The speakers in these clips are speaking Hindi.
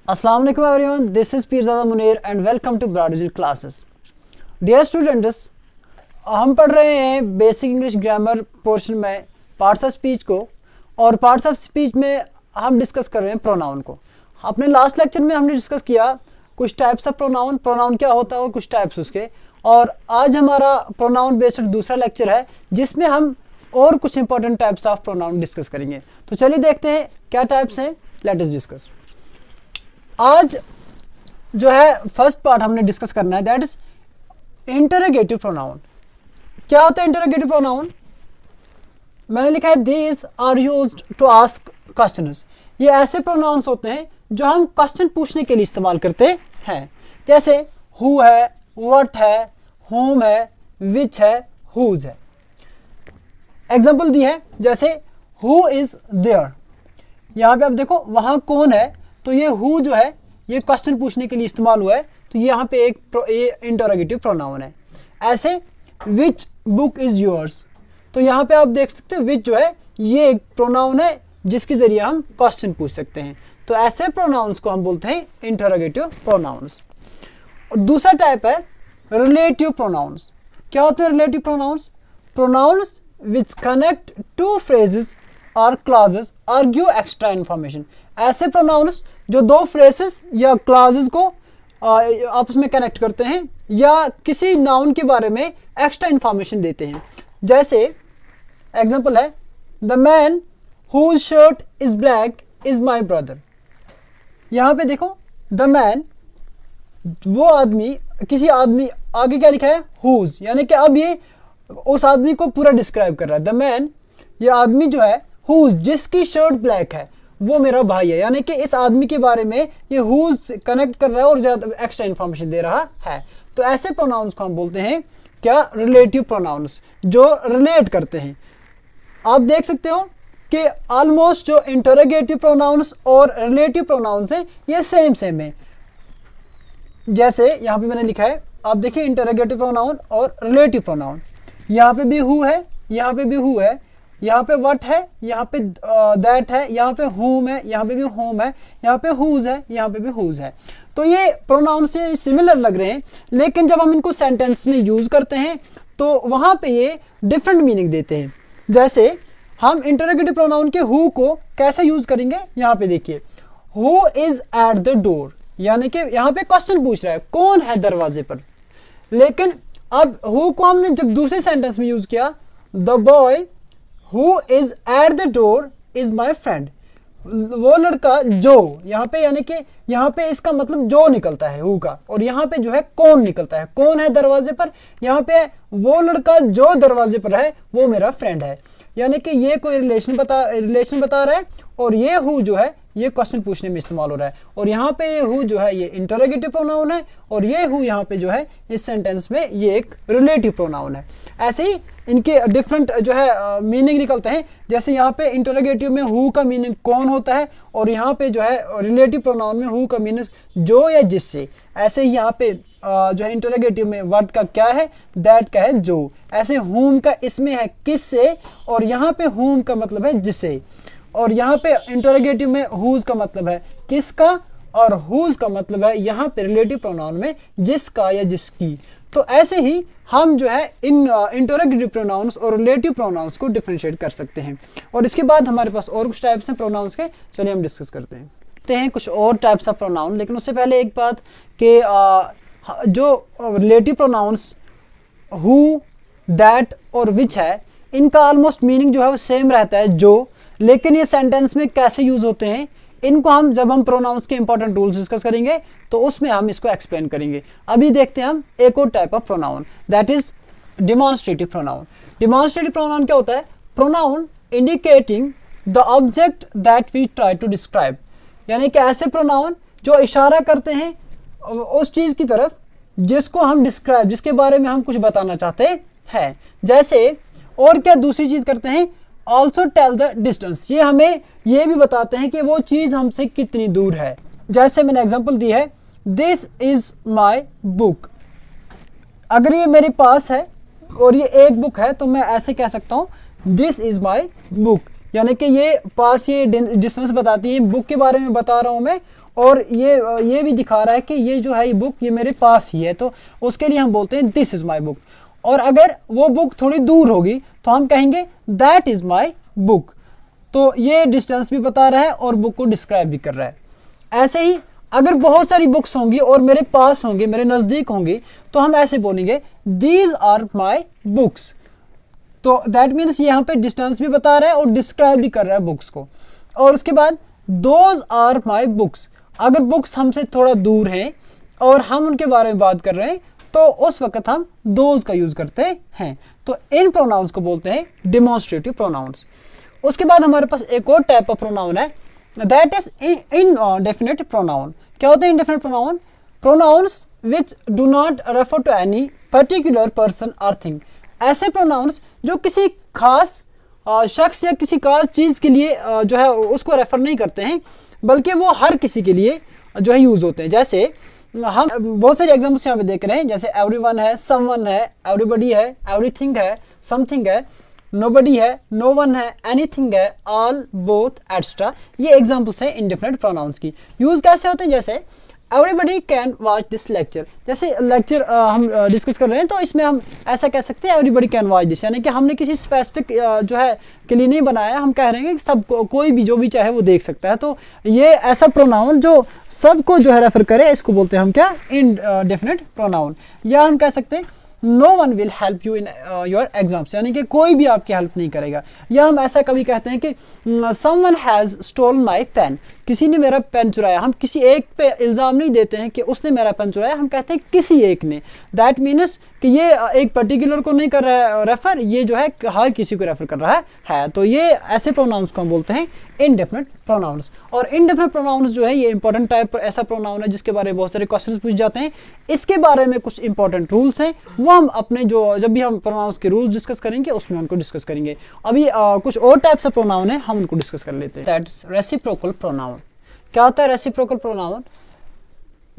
Assalamu alaikum everyone, this is Pirzada Munir and welcome to Broad Digital Classes. Dear students, हम पढ़ रहे हैं बेसिक इंग्लिश ग्रामर पोर्शन में पार्ट्स ऑफ स्पीच को, और पार्ट्स ऑफ स्पीच में हम डिस्कस कर रहे हैं प्रोनाउन को। अपने लास्ट लेक्चर में हमने डिस्कस किया कुछ टाइप्स ऑफ प्रोनाउन, प्रोनाउन क्या होता है और कुछ टाइप्स उसके, और आज हमारा प्रोनाउन बेस्ड दूसरा लेक्चर है जिसमें हम और कुछ important types of pronoun discuss करेंगे। तो चलिए देखते हैं क्या टाइप्स हैं, लेट अस डिस्कस। आज जो है फर्स्ट पार्ट हमने डिस्कस करना है, दैट इज इंटरोगेटिव प्रोनाउन। क्या होता है इंटरोगेटिव प्रोनाउन? मैंने लिखा है these are used to ask questions. ये ऐसे प्रोनाउंस होते हैं जो हम क्वेश्चन पूछने के लिए इस्तेमाल करते हैं, जैसे हु है, व्हाट है, होम है, विच है, हुज है। एग्जाम्पल दी है जैसे हु इज देयर। यहाँ पे आप देखो वहाँ कौन है, तो ये हु जो है ये क्वेश्चन पूछने के लिए इस्तेमाल हुआ है, तो यहाँ पे एक इंटरोगेटिव प्रोनाउन है। ऐसे विच बुक इज योर्स, तो यहाँ पे आप देख सकते हो विच जो है ये एक प्रोनाउन है जिसके जरिए हम क्वेश्चन पूछ सकते हैं। तो ऐसे प्रोनाउंस को हम बोलते हैं इंटरोगेटिव प्रोनाउंस। और दूसरा टाइप है रिलेटिव प्रोनाउंस। क्या होते हैं relative pronouns? Pronouns which connect to phrases और क्लॉजेस और गिव एक्स्ट्रा इंफॉर्मेशन। ऐसे प्रोनाउंस जो दो फ्रेजेस या क्लॉजेस को आपस में कनेक्ट करते हैं या किसी नाउन के बारे में एक्स्ट्रा इंफॉर्मेशन देते हैं। जैसे एग्जांपल है the man whose shirt is black is my brother. यहाँ पे देखो द मैन, वो आदमी, किसी आदमी, आगे क्या लिखा है हुज, यानी कि अब ये उस आदमी को पूरा डिस्क्राइब कर रहा है। द मैन, ये आदमी जो है हुज, जिसकी शर्ट ब्लैक है, वो मेरा भाई है। यानी कि इस आदमी के बारे में ये हुज कनेक्ट कर रहा है और ज्यादा एक्स्ट्रा इंफॉर्मेशन दे रहा है। तो ऐसे प्रोनाउंस को हम बोलते हैं क्या? रिलेटिव प्रोनाउंस, जो रिलेट करते हैं। आप देख सकते हो कि ऑलमोस्ट जो इंटरोगेटिव प्रोनाउंस और रिलेटिव प्रोनाउंस हैं ये सेम है। जैसे यहाँ पे मैंने लिखा है, आप देखिए इंटरोगेटिव प्रोनाउन और रिलेटिव प्रोनाउन। यहाँ पे भी हु है, यहाँ पे भी हु है, यहाँ पे व्हाट है, यहाँ पे दैट है, यहाँ पे होम है, यहाँ पे भी होम है, यहाँ पे हुज है, यहाँ पे भी हुज है। तो ये प्रोनाउन से सिमिलर लग रहे हैं, लेकिन जब हम इनको सेंटेंस में यूज करते हैं तो वहाँ पे ये डिफरेंट मीनिंग देते हैं। जैसे हम इंटरोगेटिव प्रोनाउन के हु को कैसे यूज करेंगे, यहाँ पे देखिए who is at the door, यानी कि यहाँ पे क्वेश्चन पूछ रहा है कौन है दरवाजे पर। लेकिन अब हु को हमने जब दूसरे सेंटेंस में यूज किया, the boy who is at the door is my friend, वो लड़का जो, यहाँ पे यानी कि यहाँ पे इसका मतलब जो निकलता है हु का, और यहाँ पे जो है कौन निकलता है, कौन है दरवाजे पर, यहाँ पे वो लड़का जो दरवाजे पर है वो मेरा फ्रेंड है। यानी कि ये कोई रिलेशन बता रहा है, और ये हु जो है ये क्वेश्चन पूछने में इस्तेमाल हो रहा है, और यहाँ पे ये हु जो है ये इंटरोगेटिव प्रोनाउन है, और ये हु यहाँ पे जो है इस सेंटेंस में ये एक रिलेटिव प्रोनाउन है। ऐसे ही इनके डिफरेंट जो है मीनिंग निकलते हैं। जैसे यहाँ पे इंटरोगेटिव में हु का मीनिंग कौन होता है, और यहाँ पे जो है रिलेटिव प्रोनाउन में हु का मीनिंग जो या जिससे। ऐसे ही यहाँ पे जो है इंटरोगेटिव में व्हाट का क्या है, दैट का है जो। ऐसे होम का इसमें है किससे, और यहाँ पे होम का मतलब है जिसे, और यहाँ पे इंटरोगेटिव में हुज का मतलब है किसका, और हुज का मतलब है यहाँ पे रिलेटिव प्रोनाउन में जिसका या जिसकी। तो ऐसे ही हम जो है इन इंटरोगेटिव प्रोनाउंस और रिलेटिव प्रोनाउंस को डिफरेंशिएट कर सकते हैं। और इसके बाद हमारे पास और कुछ टाइप्स हैं प्रोनाउंस के, चलिए हम डिस्कस करते हैं कुछ और टाइप्स ऑफ प्रोनाउन। लेकिन उससे पहले एक बात कि जो रिलेटिव प्रोनाउंस हु, दैट और विच है, इनका ऑलमोस्ट मीनिंग जो है वो सेम रहता है जो, लेकिन ये सेंटेंस में कैसे यूज होते हैं इनको हम जब हम प्रोनाउंस के इंपॉर्टेंट रूल्स डिस्कस करेंगे तो उसमें हम इसको एक्सप्लेन करेंगे। अभी देखते हैं हम एक और type of pronoun, that is demonstrative pronoun. Demonstrative pronoun क्या होता है? Pronoun indicating the object that we try to describe, यानी कि ऐसे प्रोनाउन जो इशारा करते हैं उस चीज की तरफ जिसको हम डिस्क्राइब, जिसके बारे में हम कुछ बताना चाहते हैं। जैसे और क्या दूसरी चीज करते हैं, ऑल्सो टेल द डिस्टेंस, ये हमें ये भी बताते हैं कि वो चीज हमसे कितनी दूर है। जैसे मैंने एग्जांपल दी है दिस इज माई बुक, अगर ये मेरे पास है और ये एक बुक है तो मैं ऐसे कह सकता हूँ दिस इज माई बुक, यानी कि ये पास, ये डिस्टेंस बताती है, बुक के बारे में बता रहा हूँ मैं, और ये भी दिखा रहा है कि ये जो है ये बुक ये मेरे पास ही है, तो उसके लिए हम बोलते हैं दिस इज़ माई बुक। और अगर वो बुक थोड़ी दूर होगी तो हम कहेंगे दैट इज़ माई बुक। तो ये डिस्टेंस भी बता रहा है और बुक को डिस्क्राइब भी कर रहा है। ऐसे ही अगर बहुत सारी बुक्स होंगी और मेरे पास होंगी, मेरे नज़दीक होंगी, तो हम ऐसे बोलेंगे दीज आर माई बुक्स। तो दैट मीन्स यहाँ पे डिस्टेंस भी बता रहा है और डिस्क्राइब भी कर रहा है बुक्स को। और उसके बाद दोज आर माई बुक्स, अगर बुक्स हमसे थोड़ा दूर हैं और हम उनके बारे में बात कर रहे हैं तो उस वक्त हम दोज का यूज़ करते हैं। तो इन प्रोनाउंस को बोलते हैं डिमॉन्स्ट्रेटिव प्रोनाउंस। उसके बाद हमारे पास एक और टाइप ऑफ प्रोनाउन है, दैट इज इनडेफिनिट प्रोनाउन। क्या होता है indefinite pronoun? Pronouns which do not refer to any particular person और थिंग। ऐसे प्रोनाउंस जो किसी खास शख्स या किसी खास चीज़ के लिए जो है उसको रेफर नहीं करते हैं, बल्कि वो हर किसी के लिए जो है यूज़ होते हैं। जैसे हम बहुत सारे एग्जाम्पल्स यहाँ पे देख रहे हैं, जैसे एवरीवन है, समवन है, एवरीबॉडी है, एवरीथिंग है, समथिंग है, नोबडी है, नो वन है, एनीथिंग है, ऑल, बोथ, एटसेट्रा। ये एग्जाम्पल्स हैं इंडेफिनिट प्रोनाउंस की। यूज़ कैसे होते हैं? जैसे everybody can watch this lecture, जैसे लेक्चर हम डिस्कस कर रहे हैं तो इसमें हम ऐसा कह सकते हैं एवरीबडी कैन वॉच दिस, यानी कि हमने किसी स्पेसिफिक जो है के लिए नहीं बनाया, हम कह रहे हैं कि सब कोई भी जो भी चाहे वो देख सकता है। तो ये ऐसा प्रोनाउन जो सबको जो है रेफर करे, इसको बोलते हैं हम क्या? Indefinite pronoun. या हम कह सकते हैं no one will help you in your exams, यानी कि कोई भी आपकी हेल्प नहीं करेगा। या हम ऐसा कभी कहते हैं कि someone has stolen my pen, किसी ने मेरा पेन चुराया। हम किसी एक पे इल्ज़ाम नहीं देते हैं कि उसने मेरा पेन चुराया, हम कहते हैं किसी एक ने। दैट मीन्स कि ये एक पर्टिकुलर को नहीं कर रहा है रेफर, ये जो है हर किसी को रेफर कर रहा है। तो ये ऐसे प्रोनाउंस को हम बोलते हैं इनडेफिनिट प्रोनाउंस। और इनडेफिनिट प्रोनाउंस जो है ये इंपॉर्टेंट टाइप ऐसा प्रोनाउन है जिसके बारे में बहुत सारे क्वेश्चंस पूछ जाते हैं। इसके बारे में कुछ इंपॉर्टेंट रूल्स हैं, वो हम अपने जब भी हम प्रोनाउंस के रूल्स डिस्कस करेंगे उसमें उनको डिस्कस करेंगे। अभी कुछ और टाइप्स ऑफ प्रोनाउन है, हम उनको डिस्कस कर लेते हैं। That's reciprocal pronoun. क्या होता है reciprocal pronoun?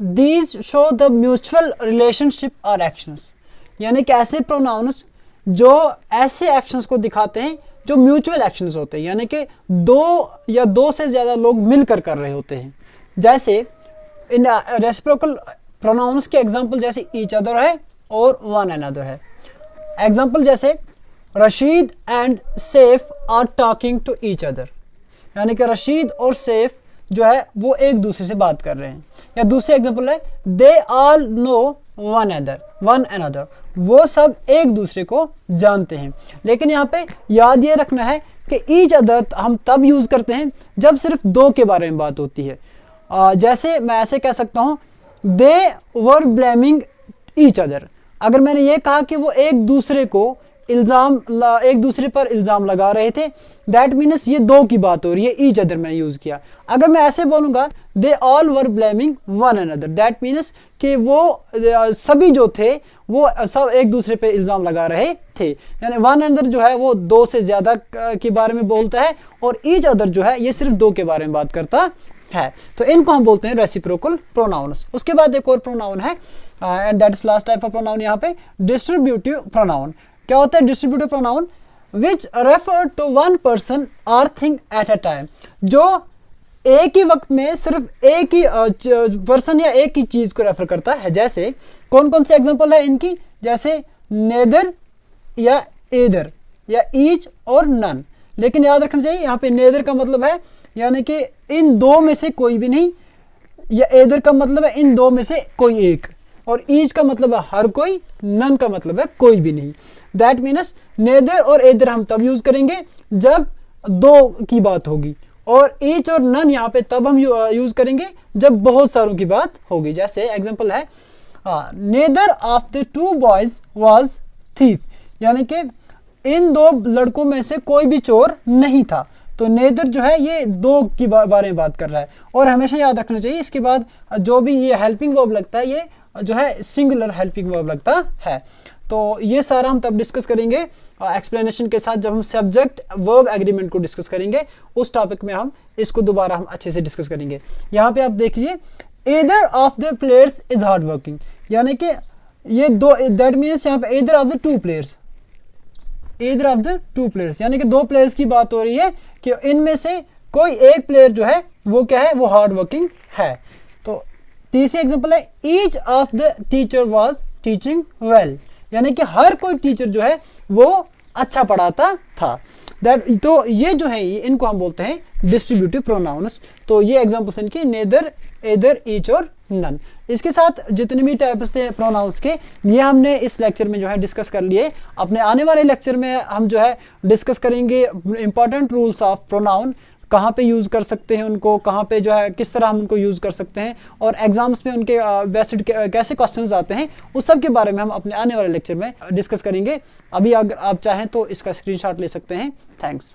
These show the mutual relationship और एक्शंस, यानी कि ऐसे प्रोनाउंस जो ऐसे एक्शंस को दिखाते हैं जो म्यूचुअल एक्शंस होते हैं, यानी कि दो या दो से ज़्यादा लोग मिलकर कर रहे होते हैं। जैसे इन रेसिप्रोकल प्रोनाउंस के एग्जांपल जैसे ईच अदर है और वन अनदर है। एग्जांपल जैसे Rashid and Saif are talking to each other, यानी कि रशीद और सैफ जो है वो एक दूसरे से बात कर रहे हैं। या दूसरे एग्जांपल है they all know one another, वो सब एक दूसरे को जानते हैं। लेकिन यहाँ पे याद ये रखना है कि ईच अदर हम तब यूज़ करते हैं जब सिर्फ दो के बारे में बात होती है। जैसे मैं ऐसे कह सकता हूँ दे वर ब्लेमिंग ईच अदर। अगर मैंने ये कहा कि वो एक दूसरे पर इल्ज़ाम लगा रहे थे, दैट मीन्स ये दो की बात हो रही है, ईच अदर मैंने यूज़ किया। अगर मैं ऐसे बोलूँगा they all were blaming one another, that means कि वो सभी जो थे वो सब एक दूसरे पे इल्ज़ाम लगा रहे थे। यानी वन अनदर जो है वो दो से ज़्यादा के बारे में बोलता है और ईच अदर जो है ये सिर्फ दो के बारे में बात करता है। तो इनको हम बोलते हैं रेसिप्रोकल प्रोनाउंस। उसके बाद एक और प्रोनाउन है and that is last type of pronoun यहाँ पे, डिस्ट्रीब्यूटिव प्रोनाउन। क्या होता है distributive pronoun? Which refer to one person और थिंग एट अ टाइम, जो एक ही वक्त में सिर्फ एक ही पर्सन या एक ही चीज को रेफर करता है। जैसे कौन कौन से एग्जांपल है इनकी? जैसे नेदर या एदर या ईच और नन। लेकिन याद रखना चाहिए यहाँ पे नेदर का मतलब है यानी कि इन दो में से कोई भी नहीं, या एदर का मतलब है इन दो में से कोई एक, और ईच का मतलब है हर कोई, नन का मतलब है कोई भी नहीं। दैट मीन्स नेदर और एदर हम तब यूज करेंगे जब दो की बात होगी, और ईच और नन यहाँ पे तब हम यूज करेंगे जब बहुत सारों की बात होगी। जैसे एग्जांपल है neither of the two boys was thief, यानी कि इन दो लड़कों में से कोई भी चोर नहीं था। तो नेदर जो है ये दो की बारे में बात कर रहा है। और हमेशा याद रखना चाहिए इसके बाद जो भी ये हेल्पिंग वर्ब लगता है ये जो है सिंगुलर हेल्पिंग वर्ब लगता है। तो ये सारा हम तब डिस्कस करेंगे एक्सप्लेनेशन के साथ, जब हम सब्जेक्ट वर्ब एग्रीमेंट को डिस्कस करेंगे उस टॉपिक में हम इसको दोबारा हम अच्छे से डिस्कस करेंगे। यहाँ पे आप देखिए either of the players is hard working, यानी कि ये दो, दैट मीन्स यहाँ पे either of the two players, either of the two players, यानी कि दो प्लेयर्स की बात हो रही है कि इनमें से कोई एक प्लेयर जो है वो क्या है, वो हार्ड वर्किंग है। तो तीसरी एग्जांपल है each of the teacher was teaching well, यानी कि हर कोई टीचर जो है वो अच्छा पढ़ाता था। दैट, तो ये जो है इनको हम बोलते हैं डिस्ट्रीब्यूटिव प्रोनाउंस। तो ये एग्जांपल्स इनके नेदर, एदर, ईच और नन। इसके साथ जितने भी टाइप्स थे प्रोनाउंस के, ये हमने इस लेक्चर में जो है डिस्कस कर लिए। अपने आने वाले लेक्चर में हम जो है डिस्कस करेंगे इंपॉर्टेंट रूल्स ऑफ प्रोनाउन, कहाँ पे यूज़ कर सकते हैं उनको, कहाँ पे जो है किस तरह हम उनको यूज़ कर सकते हैं, और एग्जाम्स में उनके वैसे कैसे क्वेश्चंस आते हैं, उस सब के बारे में हम अपने आने वाले लेक्चर में डिस्कस करेंगे। अभी अगर आप चाहें तो इसका स्क्रीनशॉट ले सकते हैं। थैंक्स।